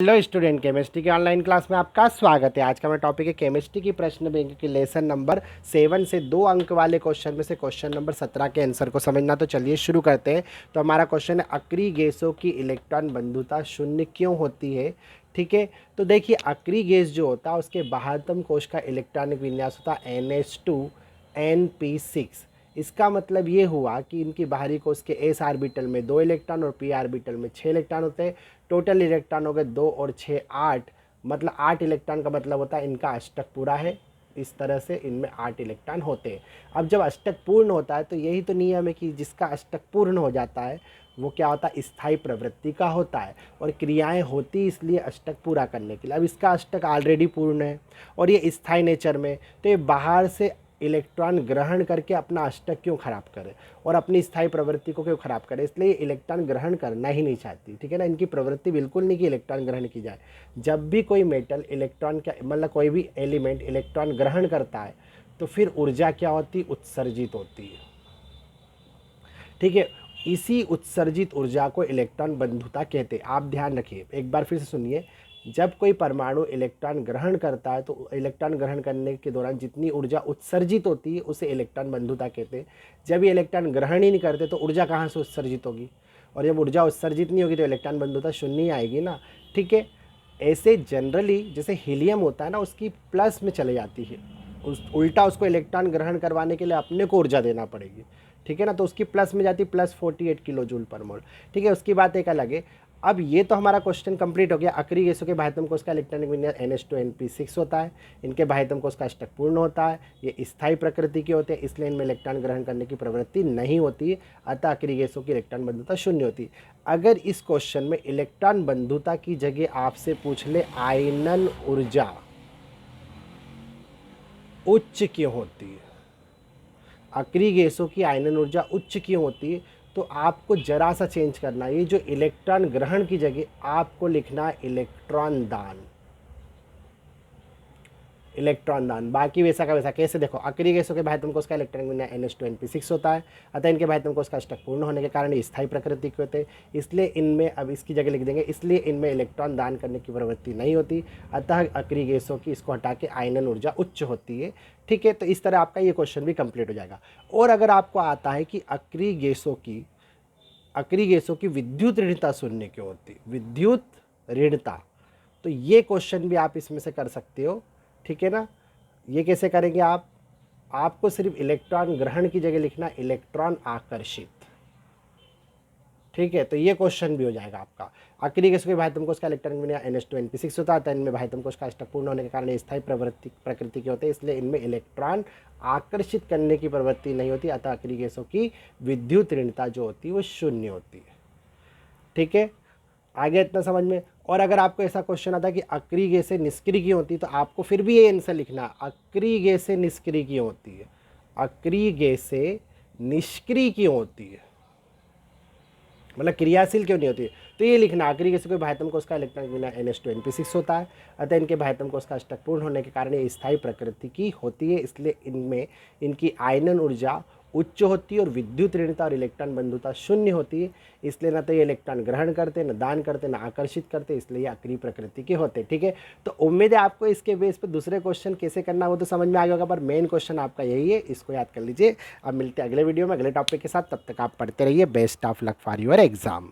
Hello student, chemistry की online class में आपका स्वागत है। आज का मेरा टॉपिक है केमिस्ट्री की प्रश्न बैंक की लेसन नंबर 7 से 2 अंक वाले क्वेश्चन में से क्वेश्चन नंबर 17 के आंसर को समझना। तो चलिए शुरू करते हैं। तो हमारा क्वेश्चन है, अक्रिय गैसों की इलेक्ट्रॉन बंधुता शून्य क्यों होती है। ठीक है, तो देखिए अक्रिय गैस जो होता है उसके बाह्यतम कोश का इलेक्ट्रॉनिक विन्यास होता है NH2 NP6। इसका मतलब ये हुआ कि इनकी बाहरी कोश के एस आर्बिटल में 2 इलेक्ट्रॉन और पी आर्बिटल में 6 इलेक्ट्रॉन होते हैं। टोटल इलेक्ट्रॉन हो गए 2 और 6 8, मतलब 8 इलेक्ट्रॉन का मतलब होता है इनका अष्टक पूरा है। इस तरह से इनमें 8 इलेक्ट्रॉन होते हैं। अब जब अष्टक पूर्ण होता है तो यही तो नियम है कि जिसका अष्टक पूर्ण हो जाता है वो क्या होता है, स्थायी प्रवृत्ति का होता है। और क्रियाएं होती इसलिए अष्टक पूरा करने के लिए। अब इसका अष्टक ऑलरेडी पूर्ण है और ये स्थायी नेचर में, तो ये बाहर से इलेक्ट्रॉन ग्रहण करके अपना अष्टक क्यों खराब करे और अपनी स्थायी प्रवृत्ति को क्यों खराब करे, इसलिए इलेक्ट्रॉन ग्रहण करना ही नहीं चाहती। ठीक है ना, इनकी प्रवृत्ति बिल्कुल नहीं कि इलेक्ट्रॉन ग्रहण की जाए। जब भी कोई मेटल इलेक्ट्रॉन का मतलब कोई भी एलिमेंट इलेक्ट्रॉन ग्रहण करता है तो फिर ऊर्जा क्या होती, उत्सर्जित होती है। ठीक है, इसी उत्सर्जित ऊर्जा को इलेक्ट्रॉन बंधुता कहते हैं। आप ध्यान रखिए, एक बार फिर से सुनिए। जब कोई परमाणु इलेक्ट्रॉन ग्रहण करता है तो इलेक्ट्रॉन ग्रहण करने के दौरान जितनी ऊर्जा उत्सर्जित होती है उसे इलेक्ट्रॉन बंधुता कहते हैं। जब ये इलेक्ट्रॉन ग्रहण ही नहीं करते तो ऊर्जा कहाँ से उत्सर्जित होगी, और जब ऊर्जा उत्सर्जित नहीं होगी तो इलेक्ट्रॉन बंधुता शून्य ही आएगी ना। ठीक है, ऐसे जनरली जैसे हीलियम होता है ना, उसकी प्लस में चले जाती है, उस उल्टा उसको इलेक्ट्रॉन ग्रहण करवाने के लिए अपने को ऊर्जा देना पड़ेगी। ठीक है ना, तो उसकी प्लस में जाती +48 किलो जूल पर मोल। ठीक है, उसकी बात एक अलग है। अब ये तो हमारा क्वेश्चन कंप्लीट हो गया। अक्रिय गैसों के बाह्यतम कोश का इलेक्ट्रॉनिक विन्यास NH2 NP6 होता है। इनके बाह्यतम कोश का अष्टक पूर्ण होता है। ये स्थायी प्रकृति के होते हैं, इसलिए इनमें इलेक्ट्रॉन ग्रहण करने की प्रवृत्ति नहीं होती है। अतः अक्रिय गैसों की इलेक्ट्रॉन बंधुता शून्य होती है। अगर इस क्वेश्चन में इलेक्ट्रॉन बंधुता की जगह आपसे पूछ ले आयनन ऊर्जा उच्च क्यों होती है, अक्रिय गैसों की आयनन ऊर्जा उच्च क्यों होती है, तो आपको जरा सा चेंज करना है। ये जो इलेक्ट्रॉन ग्रहण की जगह आपको लिखना है इलेक्ट्रॉन दान। इलेक्ट्रॉन दान, बाकी वैसा का वैसा। कैसे, देखो अक्रिय गैसों के बाह्यतम कोश का इलेक्ट्रॉनिक विन्यास NH2 NP6 होता है। अतः इनके बाह्यतम कोश का अष्टक पूर्ण होने के कारण ये स्थायी प्रकृति के होते हैं, इसलिए इनमें, अब इसकी जगह लिख देंगे, इसलिए इनमें इलेक्ट्रॉन दान करने की प्रवृत्ति नहीं होती। अतः अक्रिय गैसों की इसको हटा के आयनन ऊर्जा उच्च होती है। ठीक है, तो इस तरह आपका ये क्वेश्चन भी कंप्लीट हो जाएगा। और अगर आपको आता है कि अक्रिय गैसों की विद्युत ऋणता शून्य क्यों होती, विद्युत ऋणता, तो ये क्वेश्चन भी आप इसमें से कर सकते हो। ठीक है ना, ये कैसे करेंगे आप, आपको सिर्फ इलेक्ट्रॉन ग्रहण की जगह लिखना इलेक्ट्रॉन आकर्षित। ठीक है, तो ये क्वेश्चन भी हो जाएगा आपका। अक्रिय गैसों के बाह्यतम कोश का इलेक्ट्रॉनिक विन्यास NH2 NP6 होता है। इनमें बाह्यतम कोश का अष्टक पूर्ण होने के कारण ये स्थायी प्रकृति के होते हैं, इसलिए इनमें इलेक्ट्रॉन आकर्षित करने की प्रवृत्ति नहीं होती। अतः अक्रिय गैसों की विद्युत ऋणता जो होती है वो शून्य होती है। ठीक है, आगे इतना समझ में। और अगर आपको ऐसा क्वेश्चन आता है कि अक्रिय गैसें निष्क्रिय क्यों होती है, तो आपको फिर भी ये आंसर लिखना, अक्रिय गैसें निष्क्रिय क्यों होती है, अक्रिय गैसें निष्क्रिय क्यों होती है, मतलब क्रियाशील क्यों नहीं होती है। तो ये लिखना, अक्रिय गैसों के बाह्यतम कोश का इलेक्ट्रॉनिक विन्यास NH2 NP6 होता है। अतः इनके बाह्यतम कोश का अष्टक पूर्ण होने के कारण ये स्थायी प्रकृति की होती है, इसलिए इनमें इनकी आयनन ऊर्जा उच्च होती है और विद्युत ऋणता और इलेक्ट्रॉन बंधुता शून्य होती है। इसलिए ना तो ये इलेक्ट्रॉन ग्रहण करते, न दान करते, न आकर्षित करते, इसलिए ये अक्रिय प्रकृति के होते। ठीक है, तो उम्मीद है आपको इसके बेस पर दूसरे क्वेश्चन कैसे करना वो तो समझ में आ गया होगा, पर मेन क्वेश्चन आपका यही है, इसको याद कर लीजिए। अब मिलते हैं अगले वीडियो में अगले टॉपिक के साथ, तब तक आप पढ़ते रहिए। Best of luck for your exam.